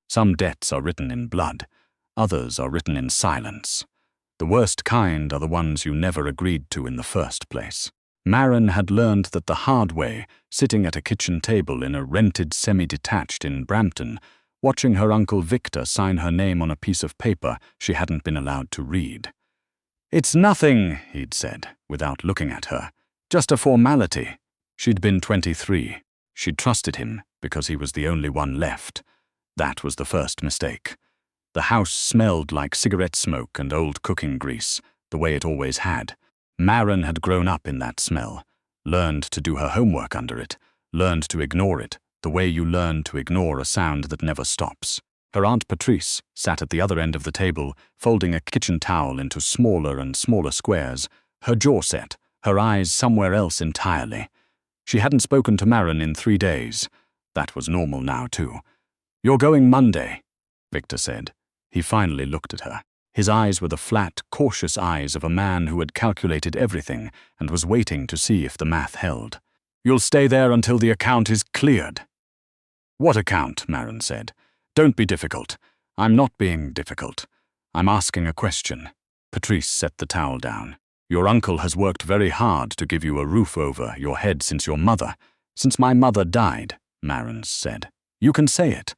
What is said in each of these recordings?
Some debts are written in blood, others are written in silence. The worst kind are the ones you never agreed to in the first place. Maren had learned that the hard way, sitting at a kitchen table in a rented semi-detached in Brampton, watching her Uncle Victor sign her name on a piece of paper she hadn't been allowed to read. "It's nothing," he'd said, without looking at her. "Just a formality." She'd been 23. She'd trusted him because he was the only one left. That was the first mistake. The house smelled like cigarette smoke and old cooking grease, the way it always had. Maren had grown up in that smell, learned to do her homework under it, learned to ignore it, the way you learn to ignore a sound that never stops. Her Aunt Patrice sat at the other end of the table, folding a kitchen towel into smaller and smaller squares, her jaw set, her eyes somewhere else entirely. She hadn't spoken to Maren in 3 days. That was normal now, too. "You're going Monday," Victor said. He finally looked at her. His eyes were the flat, cautious eyes of a man who had calculated everything and was waiting to see if the math held. "You'll stay there until the account is cleared." "What account?" Maren said. "Don't be difficult. I'm not being difficult. I'm asking a question." Patrice set the towel down. "Your uncle has worked very hard to give you a roof over your head since your mother. Since my mother died," Maren said. "You can say it."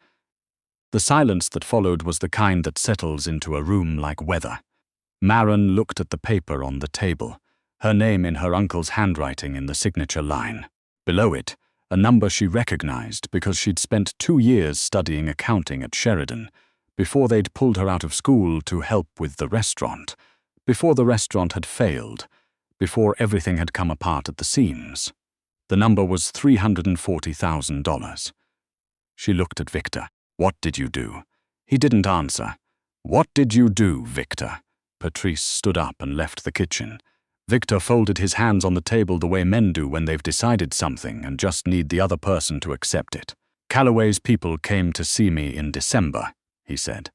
The silence that followed was the kind that settles into a room like weather. Maren looked at the paper on the table, her name in her uncle's handwriting in the signature line. Below it, a number she recognized because she'd spent 2 years studying accounting at Sheridan, before they'd pulled her out of school to help with the restaurant, before the restaurant had failed, before everything had come apart at the seams. The number was $340,000. She looked at Victor. "What did you do?" He didn't answer. "What did you do, Victor?" Patrice stood up and left the kitchen. Victor folded his hands on the table the way men do when they've decided something and just need the other person to accept it. "Calloway's people came to see me in December," he said.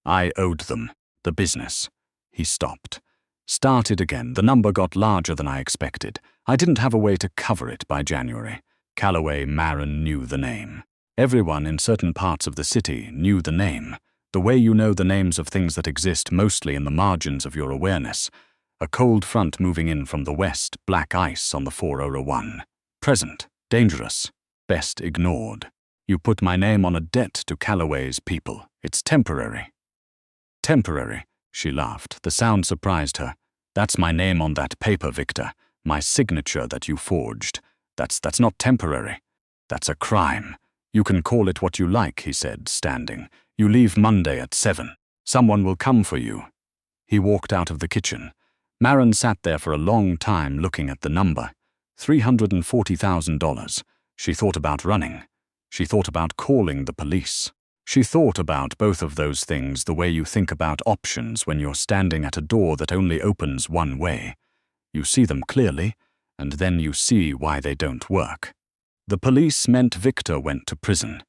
"I owed them. The business." He stopped. Started again. The number got larger than I expected. I didn't have a way to cover it by January. Calloway. Maren knew the name. Everyone in certain parts of the city knew the name, the way you know the names of things that exist mostly in the margins of your awareness. A cold front moving in from the west, black ice on the 401. Present, dangerous, best ignored. "You put my name on a debt to Calloway's people. It's temporary." "Temporary," she laughed. The sound surprised her. "That's my name on that paper, Victor. My signature that you forged. That's not temporary. That's a crime. You can call it what you like," he said, standing. "You leave Monday at 7. Someone will come for you." He walked out of the kitchen. Maren sat there for a long time looking at the number. $340,000. She thought about running. She thought about calling the police. She thought about both of those things the way you think about options when you're standing at a door that only opens one way. You see them clearly, and then you see why they don't work. The police meant Victor went to prison.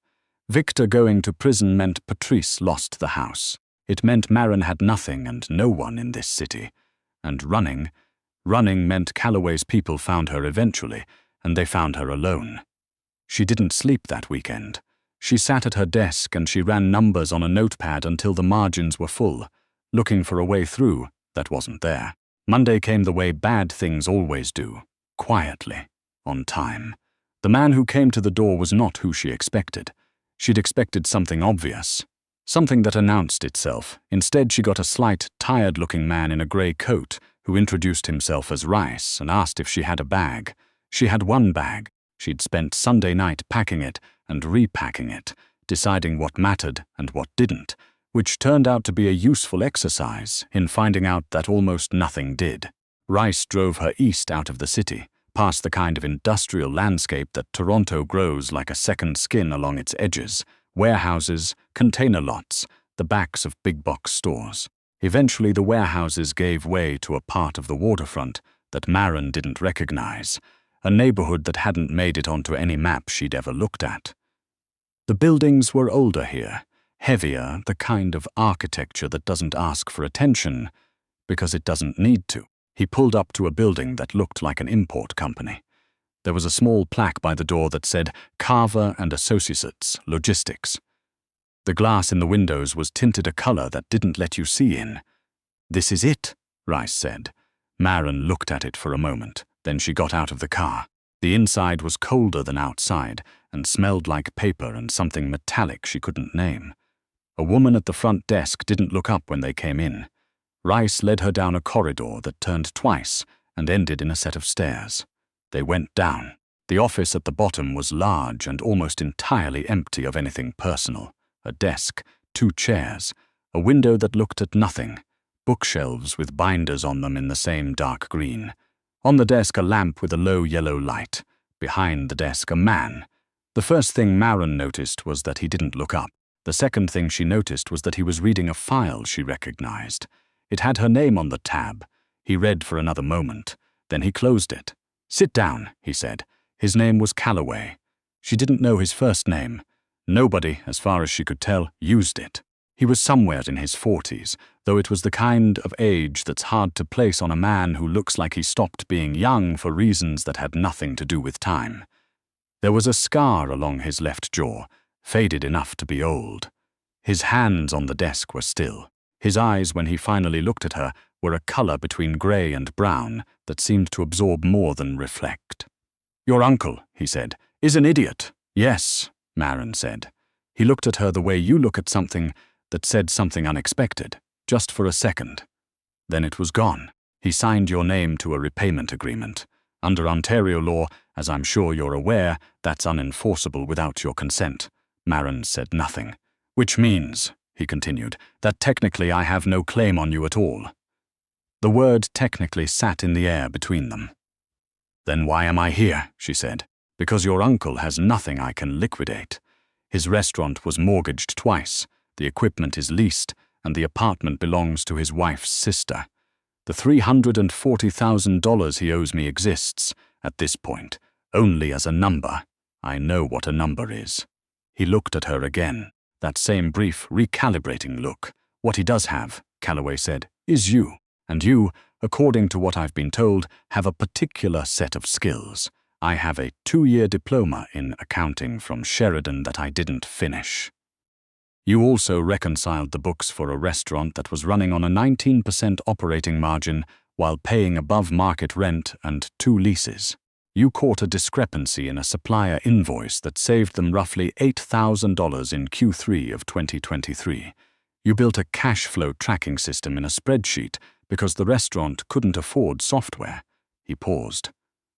Victor going to prison meant Patrice lost the house. It meant Maren had nothing and no one in this city. And running meant Calloway's people found her eventually, and they found her alone. She didn't sleep that weekend. She sat at her desk and she ran numbers on a notepad until the margins were full, looking for a way through that wasn't there. Monday came the way bad things always do, quietly, on time. The man who came to the door was not who she expected. She'd expected something obvious, something that announced itself. Instead, she got a slight, tired-looking man in a grey coat who introduced himself as Rice and asked if she had a bag. She had one bag. She'd spent Sunday night packing it and repacking it, deciding what mattered and what didn't, which turned out to be a useful exercise in finding out that almost nothing did. Rice drove her east out of the city, past the kind of industrial landscape that Toronto grows like a second skin along its edges, warehouses, container lots, the backs of big-box stores. Eventually the warehouses gave way to a part of the waterfront that Maren didn't recognize, a neighborhood that hadn't made it onto any map she'd ever looked at. The buildings were older here, heavier, the kind of architecture that doesn't ask for attention because it doesn't need to. He pulled up to a building that looked like an import company. There was a small plaque by the door that said Carver and Associates, Logistics. The glass in the windows was tinted a color that didn't let you see in. "This is it," Rice said. Maren looked at it for a moment, then she got out of the car. The inside was colder than outside and smelled like paper and something metallic she couldn't name. A woman at the front desk didn't look up when they came in. Rice led her down a corridor that turned twice and ended in a set of stairs. They went down. The office at the bottom was large and almost entirely empty of anything personal. A desk, 2 chairs, a window that looked at nothing, bookshelves with binders on them in the same dark green. On the desk a lamp with a low yellow light. Behind the desk a man. The first thing Maren noticed was that he didn't look up. The second thing she noticed was that he was reading a file she recognized. It had her name on the tab. He read for another moment. Then he closed it. "Sit down," he said. His name was Calloway. She didn't know his first name. Nobody, as far as she could tell, used it. He was somewhere in his 40s, though it was the kind of age that's hard to place on a man who looks like he stopped being young for reasons that had nothing to do with time. There was a scar along his left jaw, faded enough to be old. His hands on the desk were still. His eyes, when he finally looked at her, were a color between gray and brown that seemed to absorb more than reflect. "Your uncle," he said, "is an idiot." "Yes," Maren said. He looked at her the way you look at something that said something unexpected, just for a second. Then it was gone. "He signed your name to a repayment agreement. Under Ontario law, as I'm sure you're aware, that's unenforceable without your consent." Maren said nothing. "Which means," he continued, "that technically I have no claim on you at all." The word technically sat in the air between them. "Then why am I here?" she said. "Because your uncle has nothing I can liquidate. His restaurant was mortgaged twice, the equipment is leased, and the apartment belongs to his wife's sister. The $340,000 he owes me exists, at this point, only as a number. I know what a number is." He looked at her again, that same brief, recalibrating look. "What he does have," Calloway said, "is you. And you, according to what I've been told, have a particular set of skills. I have a 2-year diploma in accounting from Sheridan that I didn't finish. You also reconciled the books for a restaurant that was running on a 19% operating margin while paying above-market rent and 2 leases. You caught a discrepancy in a supplier invoice that saved them roughly $8,000 in Q3 of 2023. You built a cash flow tracking system in a spreadsheet because the restaurant couldn't afford software." He paused.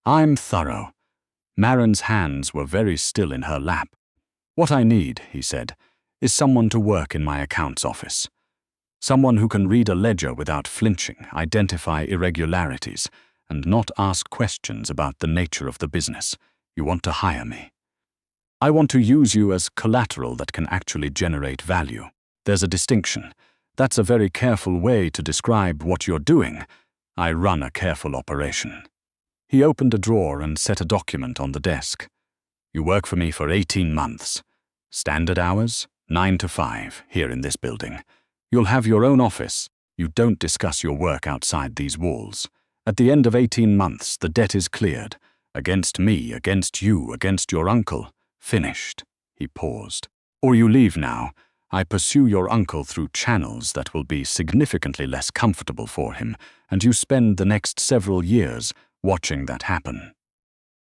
"I'm thorough." Maren's hands were very still in her lap. "What I need," he said, "is someone to work in my accounts office. Someone who can read a ledger without flinching, identify irregularities, and not ask questions about the nature of the business. You want to hire me. I want to use you as collateral that can actually generate value. There's a distinction. That's a very careful way to describe what you're doing. I run a careful operation." He opened a drawer and set a document on the desk. "You work for me for 18 months. Standard hours, 9 to 5, here in this building. You'll have your own office. You don't discuss your work outside these walls. At the end of 18 months, the debt is cleared. Against me, against you, against your uncle. Finished." He paused. "Or you leave now. I pursue your uncle through channels that will be significantly less comfortable for him, and you spend the next several years watching that happen."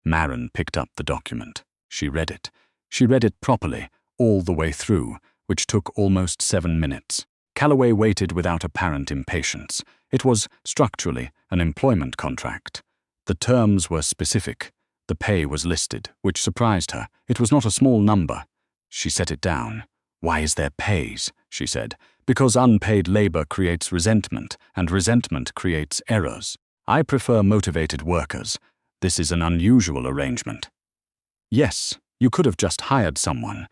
Maren picked up the document. She read it. She read it properly, all the way through, which took almost 7 minutes. Calloway waited without apparent impatience. It was, structurally, an employment contract. The terms were specific. The pay was listed, which surprised her. It was not a small number. She set it down. "Why is there pays?" she said. "Because unpaid labor creates resentment, and resentment creates errors. I prefer motivated workers. This is an unusual arrangement." "Yes, you could have just hired someone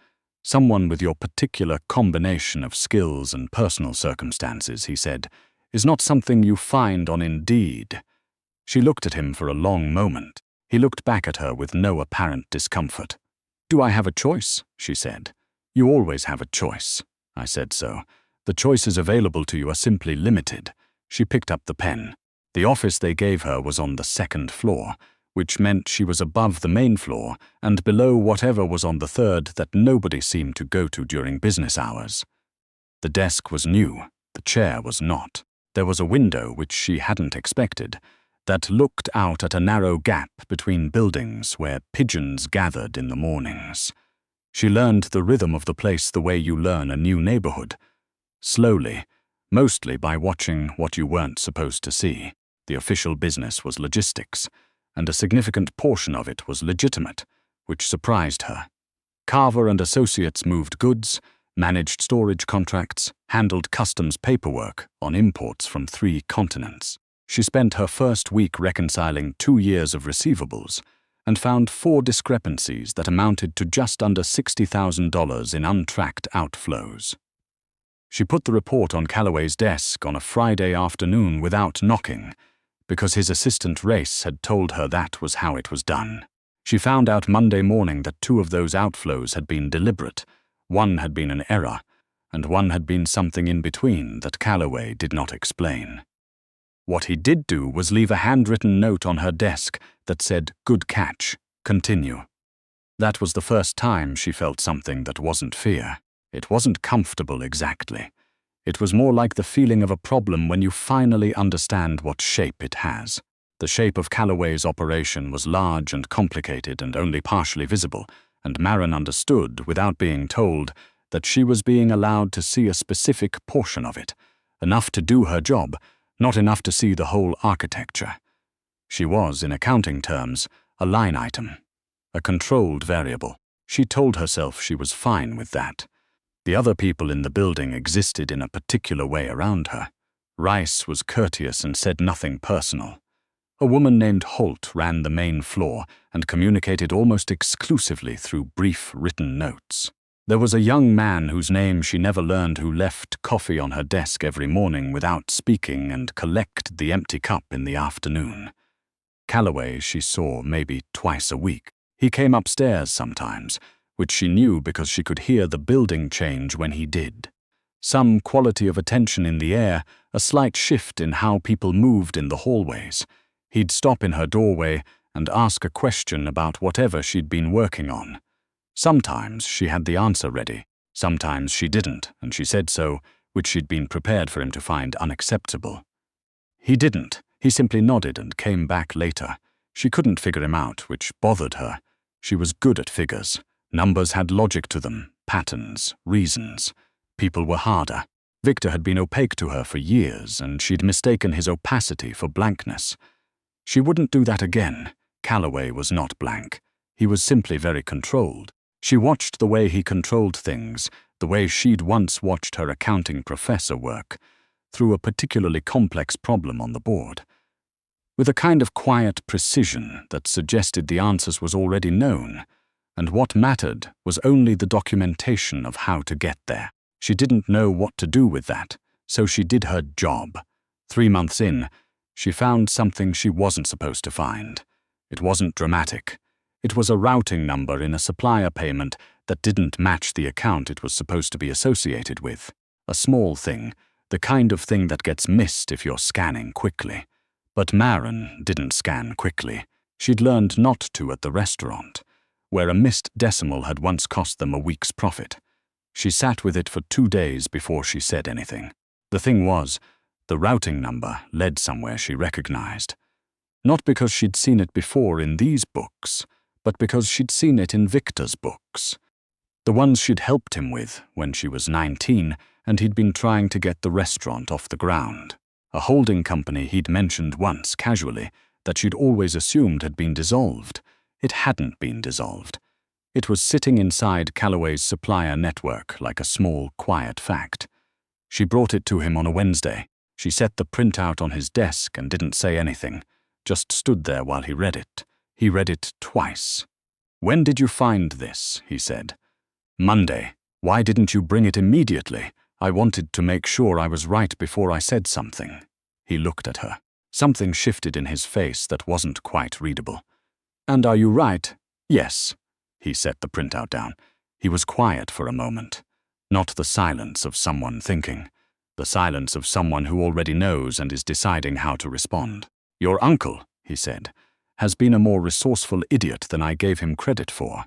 with your particular combination of skills and personal circumstances," he said, "is not something you find on Indeed." She looked at him for a long moment. He looked back at her with no apparent discomfort. "Do I have a choice?" she said. "You always have a choice." I said so. "The choices available to you are simply limited." She picked up the pen. The office they gave her was on the 2nd floor, which meant she was above the main floor and below whatever was on the third that nobody seemed to go to during business hours. The desk was new, the chair was not. There was a window, which she hadn't expected, that looked out at a narrow gap between buildings where pigeons gathered in the mornings. She learned the rhythm of the place the way you learn a new neighborhood. Slowly, mostly by watching what you weren't supposed to see. The official business was logistics, and a significant portion of it was legitimate, which surprised her. Carver and Associates moved goods, managed storage contracts, handled customs paperwork on imports from 3 continents. She spent her first week reconciling 2 years of receivables and found 4 discrepancies that amounted to just under $60,000 in untracked outflows. She put the report on Calloway's desk on a Friday afternoon without knocking, because his assistant Race had told her that was how it was done. She found out Monday morning that 2 of those outflows had been deliberate, 1 had been an error, and 1 had been something in between that Calloway did not explain. What he did do was leave a handwritten note on her desk that said, "Good catch, continue." That was the first time she felt something that wasn't fear. It wasn't comfortable exactly. It was more like the feeling of a problem when you finally understand what shape it has. The shape of Calloway's operation was large and complicated and only partially visible, and Maren understood, without being told, that she was being allowed to see a specific portion of it, enough to do her job, not enough to see the whole architecture. She was, in accounting terms, a line item, a controlled variable. She told herself she was fine with that. The other people in the building existed in a particular way around her. Rice was courteous and said nothing personal. A woman named Holt ran the main floor and communicated almost exclusively through brief written notes. There was a young man whose name she never learned who left coffee on her desk every morning without speaking and collected the empty cup in the afternoon. Calloway she saw maybe twice a week. He came upstairs sometimes, which she knew because she could hear the building change when he did. Some quality of attention in the air, a slight shift in how people moved in the hallways. He'd stop in her doorway and ask a question about whatever she'd been working on. Sometimes she had the answer ready, sometimes she didn't, and she said so, which she'd been prepared for him to find unacceptable. He didn't. He simply nodded and came back later. She couldn't figure him out, which bothered her. She was good at figures. Numbers had logic to them, patterns, reasons. People were harder. Victor had been opaque to her for years, and she'd mistaken his opacity for blankness. She wouldn't do that again. Calloway was not blank. He was simply very controlled. She watched the way he controlled things, the way she'd once watched her accounting professor work, through a particularly complex problem on the board. With a kind of quiet precision that suggested the answers was already known, and what mattered was only the documentation of how to get there. She didn't know what to do with that, so she did her job. 3 months in, she found something she wasn't supposed to find. It wasn't dramatic. It was a routing number in a supplier payment that didn't match the account it was supposed to be associated with. A small thing, the kind of thing that gets missed if you're scanning quickly. But Maren didn't scan quickly. She'd learned not to at the restaurant, where a missed decimal had once cost them a week's profit. She sat with it for 2 days before she said anything. The thing was, the routing number led somewhere she recognized. Not because she'd seen it before in these books, but because she'd seen it in Victor's books. The ones she'd helped him with when she was 19 and he'd been trying to get the restaurant off the ground. A holding company he'd mentioned once casually that she'd always assumed had been dissolved. It hadn't been dissolved. It was sitting inside Calloway's supplier network like a small, quiet fact. She brought it to him on a Wednesday. She set the printout on his desk and didn't say anything, just stood there while he read it. He read it twice. "When did you find this?" he said. "Monday. Why didn't you bring it immediately? I wanted to make sure I was right before I said something." He looked at her. Something shifted in his face that wasn't quite readable. "And are you right?" "Yes." He set the printout down. He was quiet for a moment. Not the silence of someone thinking. The silence of someone who already knows and is deciding how to respond. "Your uncle," he said, has been a more resourceful idiot than I gave him credit for.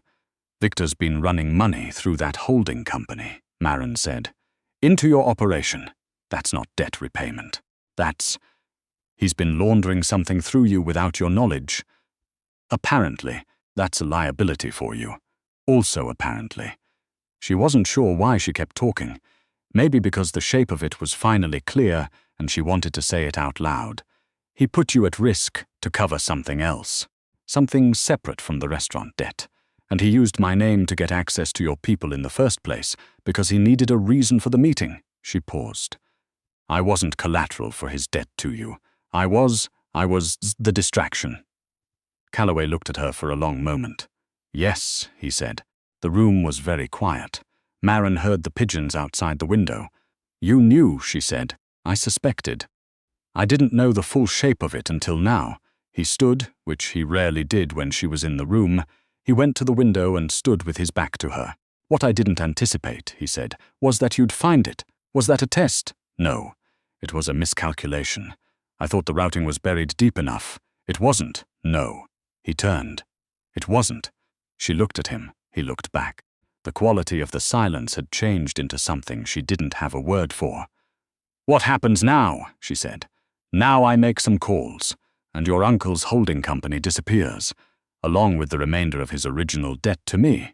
Victor's been running money through that holding company, Maren said. Into your operation. That's not debt repayment. He's been laundering something through you without your knowledge. Apparently, that's a liability for you. Also apparently. She wasn't sure why she kept talking. Maybe because the shape of it was finally clear and she wanted to say it out loud. He put you at risk to cover something else. Something separate from the restaurant debt. And he used my name to get access to your people in the first place because he needed a reason for the meeting. She paused. I wasn't collateral for his debt to you. I was the distraction. Calloway looked at her for a long moment. Yes, he said. The room was very quiet. Maren heard the pigeons outside the window. You knew, she said. I suspected. I didn't know the full shape of it until now. He stood, which he rarely did when she was in the room. He went to the window and stood with his back to her. What I didn't anticipate, he said, was that you'd find it. Was that a test? No. It was a miscalculation. I thought the routing was buried deep enough. It wasn't. No. He turned. It wasn't. She looked at him. He looked back. The quality of the silence had changed into something she didn't have a word for. What happens now? She said. Now I make some calls, and your uncle's holding company disappears, along with the remainder of his original debt to me.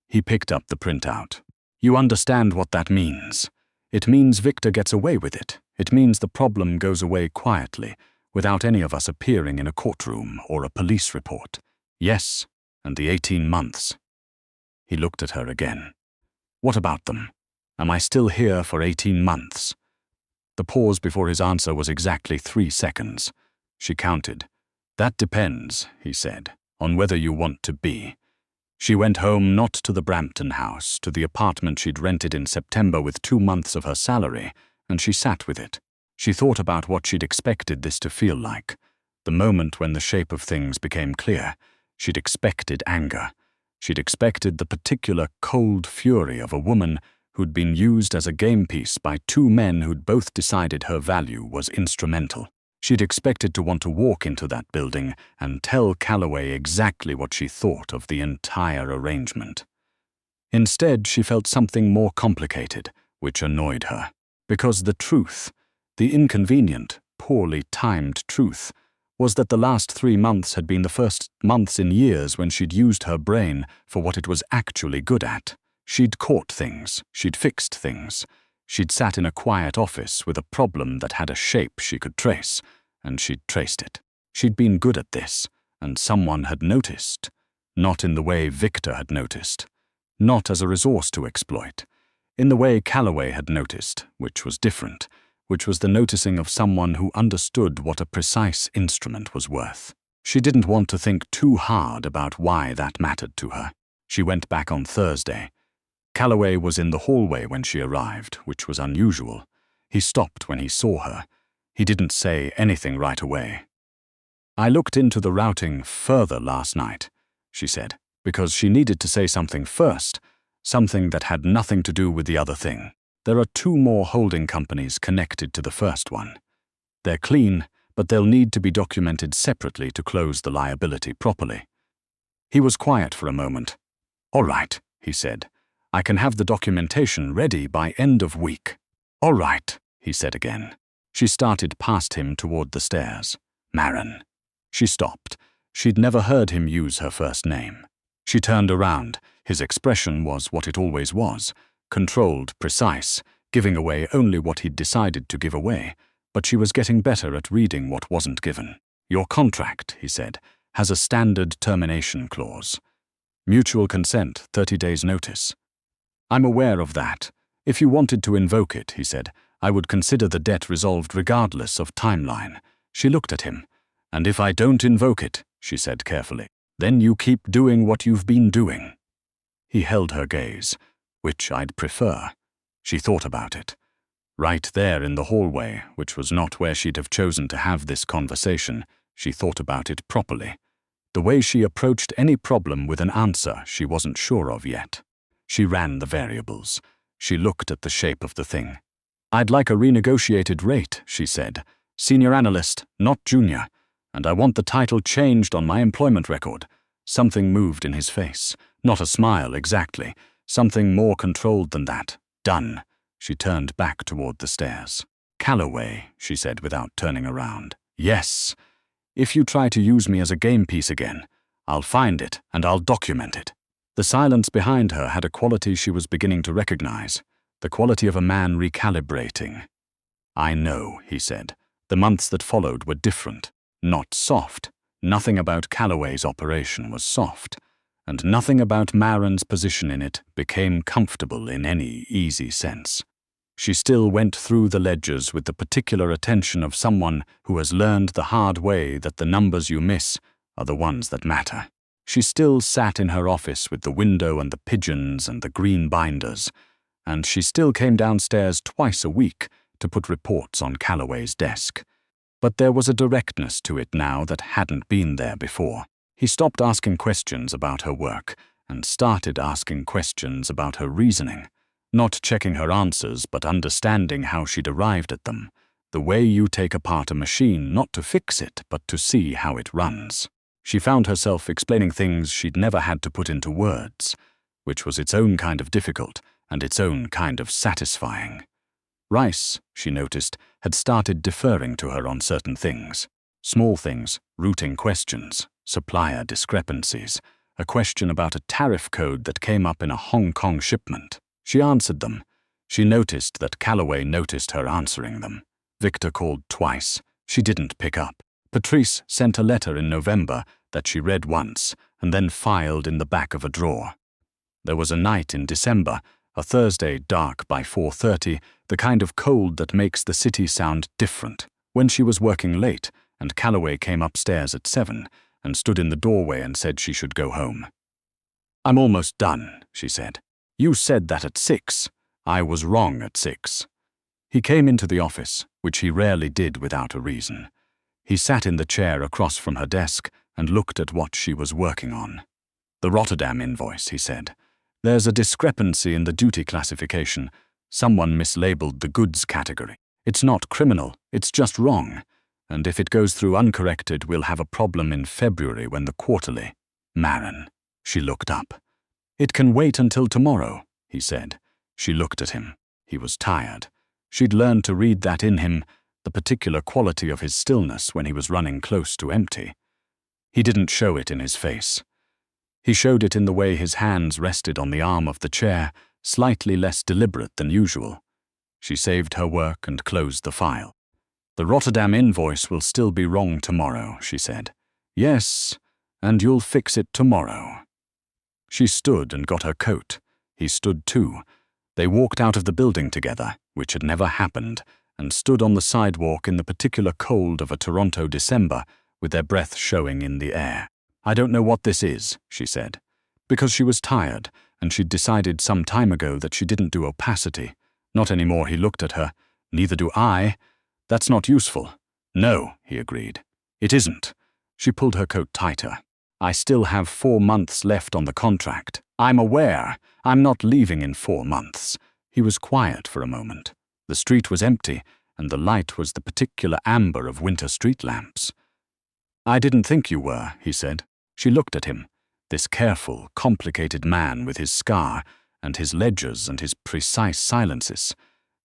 He picked up the printout. You understand what that means. It means Victor gets away with it. It means the problem goes away quietly, without any of us appearing in a courtroom or a police report. Yes, and the 18 months. He looked at her again. What about them? Am I still here for 18 months? The pause before his answer was exactly 3 seconds. She counted. That depends, he said, on whether you want to be. She went home not to the Brampton house, to the apartment she'd rented in September with 2 months of her salary, and she sat with it. She thought about what she'd expected this to feel like. The moment when the shape of things became clear, she'd expected anger. She'd expected the particular cold fury of a woman who'd been used as a game piece by 2 men who'd both decided her value was instrumental. She'd expected to want to walk into that building and tell Calloway exactly what she thought of the entire arrangement. Instead, she felt something more complicated, which annoyed her. Because the truth, the inconvenient, poorly timed truth, was that the last 3 months had been the first months in years when she'd used her brain for what it was actually good at. She'd caught things, she'd fixed things. She'd sat in a quiet office with a problem that had a shape she could trace, and she'd traced it. She'd been good at this, and someone had noticed. Not in the way Victor had noticed. Not as a resource to exploit. In the way Calloway had noticed, which was different, which was the noticing of someone who understood what a precise instrument was worth. She didn't want to think too hard about why that mattered to her. She went back on Thursday. Calloway was in the hallway when she arrived, which was unusual. He stopped when he saw her. He didn't say anything right away. I looked into the routing further last night, she said, because she needed to say something first, something that had nothing to do with the other thing. There are 2 more holding companies connected to the first one. They're clean, but they'll need to be documented separately to close the liability properly. He was quiet for a moment. All right, he said. I can have the documentation ready by end of week. All right, he said again. She started past him toward the stairs. Maren. She stopped. She'd never heard him use her first name. She turned around. His expression was what it always was. Controlled, precise, giving away only what he'd decided to give away. But she was getting better at reading what wasn't given. Your contract, he said, has a standard termination clause. Mutual consent, 30 days notice. I'm aware of that. If you wanted to invoke it, he said, I would consider the debt resolved regardless of timeline. She looked at him. And if I don't invoke it, she said carefully, then you keep doing what you've been doing. He held her gaze, which I'd prefer. She thought about it. Right there in the hallway, which was not where she'd have chosen to have this conversation, she thought about it properly. The way she approached any problem with an answer she wasn't sure of yet. She ran the variables. She looked at the shape of the thing. I'd like a renegotiated rate, she said. Senior analyst, not junior. And I want the title changed on my employment record. Something moved in his face. Not a smile, exactly. Something more controlled than that. Done. She turned back toward the stairs. Calloway, she said without turning around. Yes. If you try to use me as a game piece again, I'll find it and I'll document it. The silence behind her had a quality she was beginning to recognize. The quality of a man recalibrating. I know, he said. The months that followed were different. Not soft. Nothing about Calloway's operation was soft. And nothing about Maren's position in it became comfortable in any easy sense. She still went through the ledgers with the particular attention of someone who has learned the hard way that the numbers you miss are the ones that matter. She still sat in her office with the window and the pigeons and the green binders, and she still came downstairs twice a week to put reports on Calloway's desk. But there was a directness to it now that hadn't been there before. He stopped asking questions about her work and started asking questions about her reasoning. Not checking her answers, but understanding how she'd arrived at them. The way you take apart a machine not to fix it, but to see how it runs. She found herself explaining things she'd never had to put into words, which was its own kind of difficult and its own kind of satisfying. Rice, she noticed, had started deferring to her on certain things. Small things, routing questions, supplier discrepancies, a question about a tariff code that came up in a Hong Kong shipment. She answered them. She noticed that Calloway noticed her answering them. Victor called twice. She didn't pick up. Patrice sent a letter in November that she read once and then filed in the back of a drawer. There was a night in December, a Thursday dark by 4:30, the kind of cold that makes the city sound different, when she was working late and Calloway came upstairs at 7 and stood in the doorway and said she should go home. I'm almost done, she said. You said that at 6. I was wrong at 6. He came into the office, which he rarely did without a reason. He sat in the chair across from her desk and looked at what she was working on. The Rotterdam invoice, he said. There's a discrepancy in the duty classification. Someone mislabeled the goods category. It's not criminal, it's just wrong. And if it goes through uncorrected, we'll have a problem in February when the quarterly. Maren. She looked up. It can wait until tomorrow, he said. She looked at him. He was tired. She'd learned to read that in him, the particular quality of his stillness when he was running close to empty. He didn't show it in his face. He showed it in the way his hands rested on the arm of the chair, slightly less deliberate than usual. She saved her work and closed the file. The Rotterdam invoice will still be wrong tomorrow, she said. Yes, and you'll fix it tomorrow. She stood and got her coat. He stood too. They walked out of the building together, which had never happened, and stood on the sidewalk in the particular cold of a Toronto December, with their breath showing in the air. I don't know what this is, she said. Because she was tired, and she'd decided some time ago that she didn't do opacity. Not anymore, he looked at her. Neither do I. That's not useful. No, he agreed. It isn't. She pulled her coat tighter. I still have 4 months left on the contract. I'm aware. I'm not leaving in 4 months. He was quiet for a moment. The street was empty, and the light was the particular amber of winter street lamps. I didn't think you were, he said. She looked at him, this careful, complicated man with his scar, and his ledgers and his precise silences,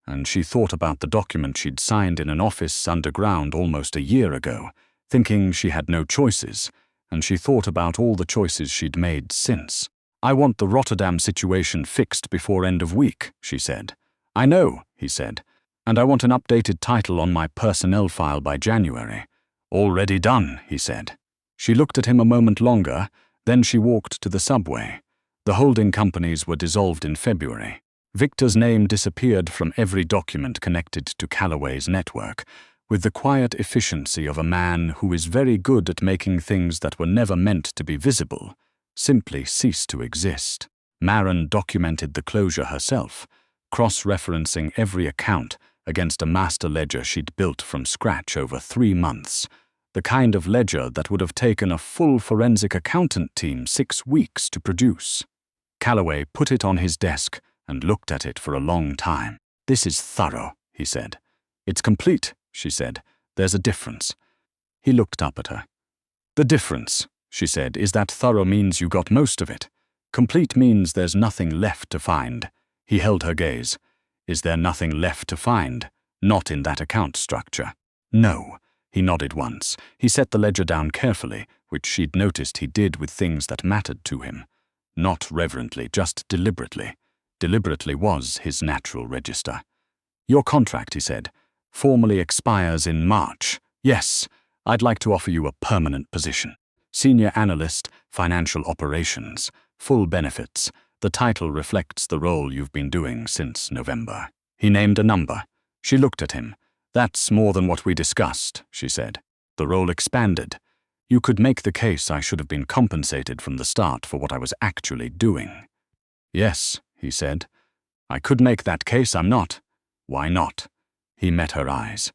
and she thought about the document she'd signed in an office underground almost a year ago, thinking she had no choices, and she thought about all the choices she'd made since. I want the Rotterdam situation fixed before end of week, she said. I know, he said, and I want an updated title on my personnel file by January. Already done, he said. She looked at him a moment longer, then she walked to the subway. The holding companies were dissolved in February. Victor's name disappeared from every document connected to Calloway's network, with the quiet efficiency of a man who is very good at making things that were never meant to be visible simply cease to exist. Maren documented the closure herself, cross-referencing every account against a master ledger she'd built from scratch over 3 months, the kind of ledger that would have taken a full forensic accountant team 6 weeks to produce. Calloway put it on his desk and looked at it for a long time. This is thorough, he said. It's complete, she said. There's a difference. He looked up at her. "The difference," she said, "is that thorough means you got most of it. Complete means there's nothing left to find." He held her gaze. "Is there nothing left to find? Not in that account structure." "No." He nodded once. He set the ledger down carefully, which she'd noticed he did with things that mattered to him. Not reverently, just deliberately. Deliberately was his natural register. "Your contract," he said, "formally expires in March. Yes, I'd like to offer you a permanent position. Senior Analyst, Financial Operations, full benefits. The title reflects the role you've been doing since November." He named a number. She looked at him. "That's more than what we discussed," she said. The role expanded. "You could make the case I should have been compensated from the start for what I was actually doing." "Yes," he said. "I could make that case, I'm not." "Why not?" He met her eyes.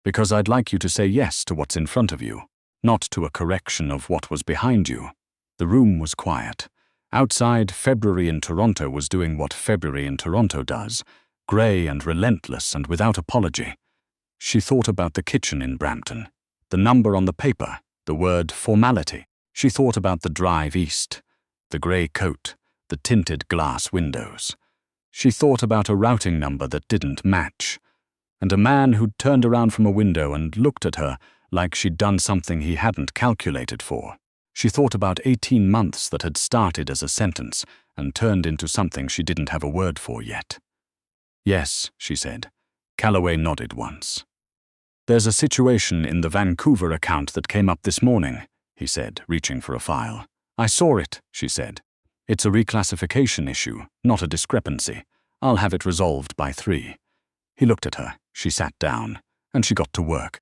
"Because I'd like you to say yes to what's in front of you, not to a correction of what was behind you." The room was quiet. Outside, February in Toronto was doing what February in Toronto does, grey and relentless and without apology. She thought about the kitchen in Brampton, the number on the paper, the word formality. She thought about the drive east, the grey coat, the tinted glass windows. She thought about a routing number that didn't match, and a man who'd turned around from a window and looked at her like she'd done something he hadn't calculated for. She thought about 18 months that had started as a sentence and turned into something she didn't have a word for yet. "Yes," she said. Calloway nodded once. "There's a situation in the Vancouver account that came up this morning," he said, reaching for a file. "I saw it," she said. "It's a reclassification issue, not a discrepancy. I'll have it resolved by 3. He looked at her. She sat down, and she got to work.